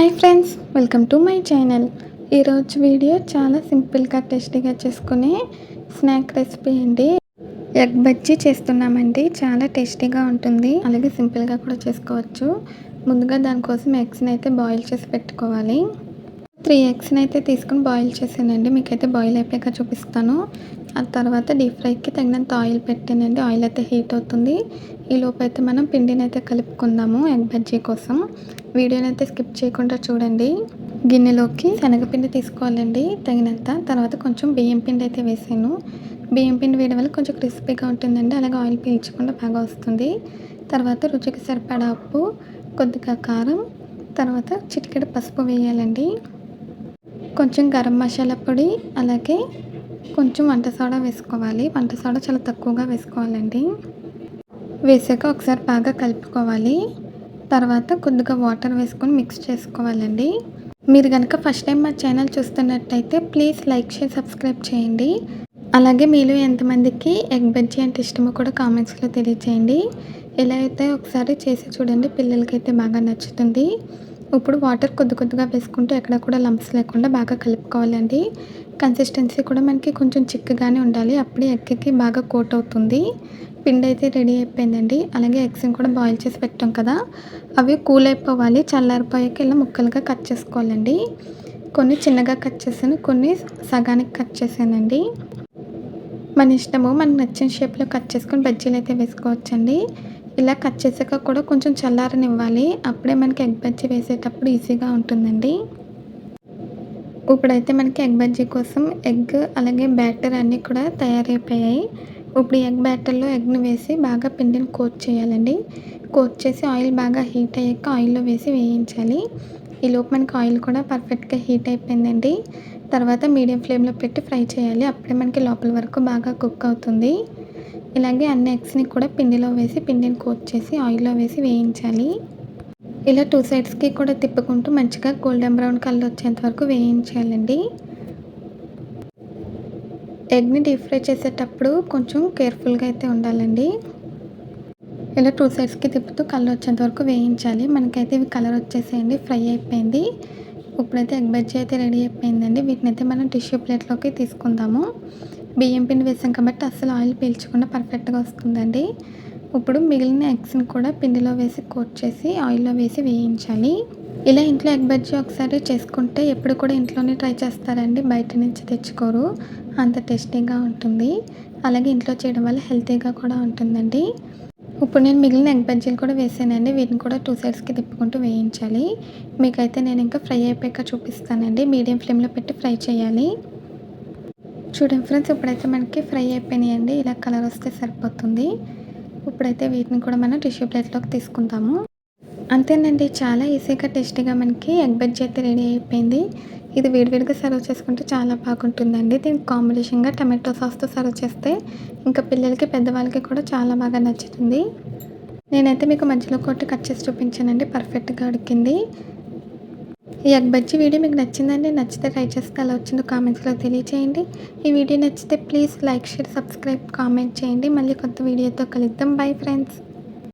Hi friends, welcome to my channel. ఈరోజు video చాలా సింపుల్గా టేస్టీగా చేసుకునే స్నాక్ రెసిపీ అండి. ఎగ్ బజ్జీ చేస్తున్నామండి. చాలా టేస్టీగా ఉంటుంది, అలాగే సింపుల్గా కూడా చేసుకోవచ్చు. ముందుగా దానికోసం ఎగ్స్ని అయితే బాయిల్ చేసి పెట్టుకోవాలి. 3 ఎగ్స్ని అయితే తీసుకుని బాయిల్ చేసానండి. మీకైతే బాయిల్ అయిపోయాక చూపిస్తాను. ఆ తర్వాత డీప్ ఫ్రైకి తగినంత ఆయిల్ పెట్టానండి. ఆయిల్ అయితే హీట్ అవుతుంది. ఈ లోపు అయితే మనం పిండిని అయితే కలుపుకుందాము ఎగ్ బజ్జీ కోసం. వీడియోని అయితే స్కిప్ చేయకుండా చూడండి. గిన్నెలోకి శనగపిండి తీసుకోవాలండి తగినంత. తర్వాత కొంచెం బియ్యం పిండి అయితే వేసాను. బియ్యం పిండి వేయడం వల్ల కొంచెం క్రిస్పీగా ఉంటుందండి, అలాగే ఆయిల్ పీల్చకుండా బాగా వస్తుంది. తర్వాత రుచికి సరిపడా ఉప్పు, కొద్దిగా కారం, తర్వాత చిటికెడు పసుపు వేయాలండి. కొంచెం గరం మసాలా పొడి, అలాగే కొంచెం వంట సోడా వేసుకోవాలి. వంట సోడా చాలా తక్కువగా వేసుకోవాలండి. వేసాక ఒకసారి బాగా కలుపుకోవాలి. తర్వాత కొద్దిగా వాటర్ వేసుకొని మిక్స్ చేసుకోవాలండి. మీరు కనుక ఫస్ట్ టైం మా ఛానల్ చూస్తున్నట్టయితే ప్లీజ్ లైక్, షేర్, సబ్స్క్రైబ్ చేయండి. అలాగే మీలో ఎంతమందికి ఎగ్ బజ్జీ అంటే ఇష్టమో కూడా కామెంట్స్లో తెలియచేయండి. ఎలా అయితే ఒకసారి చేసి చూడండి, పిల్లలకైతే బాగా నచ్చుతుంది. ఇప్పుడు వాటర్ కొద్దిగా వేసుకుంటూ ఎక్కడ కూడా లంప్స్ లేకుండా బాగా కలుపుకోవాలండి. కన్సిస్టెన్సీ కూడా మనకి కొంచెం చిక్కగానే ఉండాలి, అప్పుడే ఎగ్కి బాగా కోట్ అవుతుంది. పిండి అయితే రెడీ అయిపోయిందండి. అలాగే ఎగ్స్ని కూడా బాయిల్ చేసి పెట్టాం కదా, అవి కూల్ అయిపోవాలి. చల్లారిపోయాక ఇలా ముక్కలుగా కట్ చేసుకోవాలండి. కొన్ని చిన్నగా కట్ చేశాను, కొన్ని సగానికి కట్ చేశానండి. మన ఇష్టము, మనకు నచ్చిన షేప్లో కట్ చేసుకొని బజ్జీలు అయితే వేసుకోవచ్చండి. ఇలా కట్ చేసాక కూడా కొంచెం చల్లారనివ్వాలి, అప్పుడే మనకి ఎగ్ బజ్జీ వేసేటప్పుడు ఈజీగా ఉంటుందండి. ఇప్పుడైతే మనకి ఎగ్ బజ్జీ కోసం ఎగ్ అలాగే బ్యాటర్ అన్నీ కూడా తయారైపోయాయి. ఇప్పుడు ఎగ్ బ్యాటర్లో ఎగ్ని వేసి బాగా పిండిని కోట్ చేయాలండి. కోట్ చేసి ఆయిల్ బాగా హీట్ అయ్యాక ఆయిల్లో వేసి వేయించాలి. ఈలోపు మనకి ఆయిల్ కూడా పర్ఫెక్ట్గా హీట్ అయిపోయిందండి. తర్వాత మీడియం ఫ్లేమ్లో పెట్టి ఫ్రై చేయాలి, అప్పుడే మనకి లోపల వరకు బాగా కుక్ అవుతుంది. ఇలాగే అన్ని ఎగ్స్ని కూడా పిండిలో వేసి పిండిని కోట్ చేసి ఆయిల్లో వేసి వేయించాలి. ఇలా 2 సైడ్స్కి కూడా తిప్పుకుంటూ మంచిగా గోల్డెన్ బ్రౌన్ కలర్ వచ్చేంత వరకు వేయించాలండి. ఎగ్ని డీప్ ఫ్రై చేసేటప్పుడు కొంచెం కేర్ఫుల్గా అయితే ఉండాలండి. ఇలా 2 సైడ్స్కి తిప్పుతూ కలర్ వచ్చేంత వరకు వేయించాలి. మనకైతే ఇవి కలర్ వచ్చేసేయండి, ఫ్రై అయిపోయింది. ఇప్పుడైతే ఎగ్ బజ్జీ అయితే రెడీ అయిపోయిందండి. వీటిని అయితే మనం టిష్యూ ప్లేట్లోకి తీసుకుందాము. బియ్యం పిండి వేసాం కాబట్టి అస్సలు ఆయిల్ పీల్చకుండా పర్ఫెక్ట్గా వస్తుందండి. ఇప్పుడు మిగిలిన ఎగ్స్ని కూడా పిండిలో వేసి కోట్ చేసి ఆయిల్లో వేసి వేయించాలి. ఇలా ఇంట్లో ఎగ్ బజ్జీ ఒకసారి చేసుకుంటే ఎప్పుడు కూడా ఇంట్లోనే ట్రై చేస్తారండి, బయట నుంచి తెచ్చుకోరు. అంత టేస్టీగా ఉంటుంది, అలాగే ఇంట్లో చేయడం వల్ల హెల్తీగా కూడా ఉంటుందండి. ఇప్పుడు నేను మిగిలిన ఎగ్ బజ్జీలు కూడా వేసానండి. వీటిని కూడా 2 సైడ్స్కి తిప్పుకుంటూ వేయించాలి. మీకైతే నేను ఇంకా ఫ్రై అయిపోయాక చూపిస్తానండి. మీడియం ఫ్లేమ్లో పెట్టి ఫ్రై చేయాలి. చూడండి ఫ్రెండ్స్, ఇప్పుడైతే మనకి ఫ్రై అయిపోయినాయండి. ఇలా కలర్ వస్తే సరిపోతుంది. ఇప్పుడైతే వీటిని కూడా మనం టిష్యూ ప్లేట్లోకి తీసుకుందాము. అంతేనండి, చాలా ఈజీగా టేస్టీగా మనకి ఎగ్ బజ్జీ అయితే రెడీ అయిపోయింది. ఇది వేడివేడిగా సర్వ్ చేసుకుంటే చాలా బాగుంటుందండి. దీనికి కాంబినేషన్గా టమాటో సాస్తో సర్వ్ చేస్తే ఇంకా పిల్లలకి పెద్దవాళ్ళకి కూడా చాలా బాగా నచ్చుతుంది. నేనైతే మీకు మధ్యలో కొట్టి కట్ చేసి చూపించానండి, పర్ఫెక్ట్గా ఉడికింది. ఈ ఎగ్ బజ్జీ వీడియో మీకు నచ్చిందండి. నచ్చితే ట్రై చేస్తే ఎలా వచ్చిందో కామెంట్స్లో తెలియచేయండి. ఈ వీడియో నచ్చితే please like, share, subscribe, comment చేయండి. మళ్ళీ కొత్త వీడియోతో కలుద్దాం. Bye friends.